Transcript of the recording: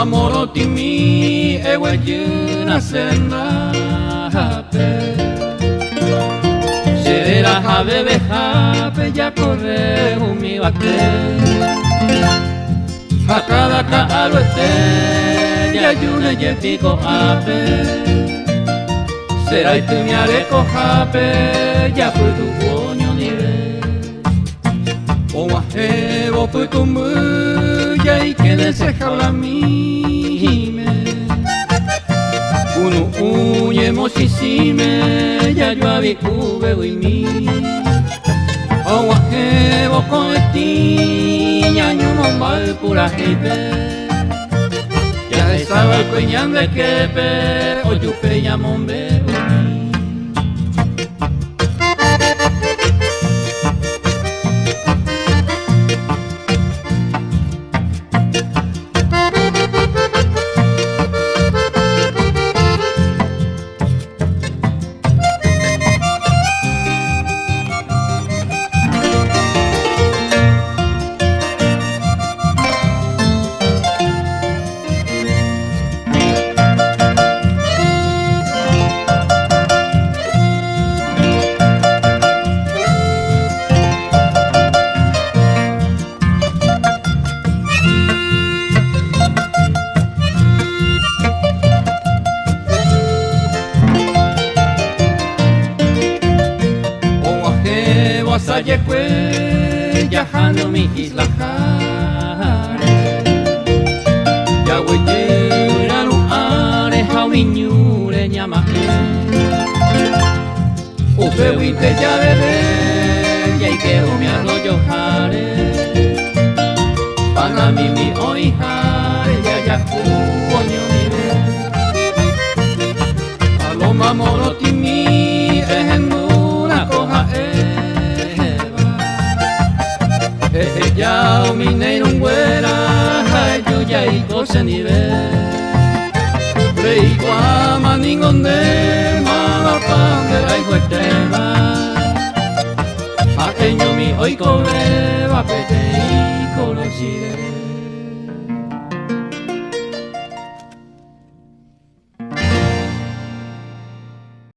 morotimi ewejuna sendape Será jabebe jape ya corre mi bate Hakada ka aluete ya yune ye pico ape Será y tu mi areco jape ya fue tu coño nive O guajebo fue tu mu ya y que desejala mime Uno uñe mosisime ya yo avi ube y mi O guajebo con el tiña ñu mombal pura jipe Ya estaba el coñán de quepe o yupe ya mombe Sayekwe yajando mi isla jare Yahweh lu are jawiñure ñamaje Ufewite ya bebé ya ike mi arroyo jare Para mi hoy jare ya ya coño mire Paloma morotimi ejendura coja ya o mi neiro nguera yo ya y cosa ni ve Rey guama ningonde mala pande ay huetema Aqueño mi hoy cobre va pete y colosire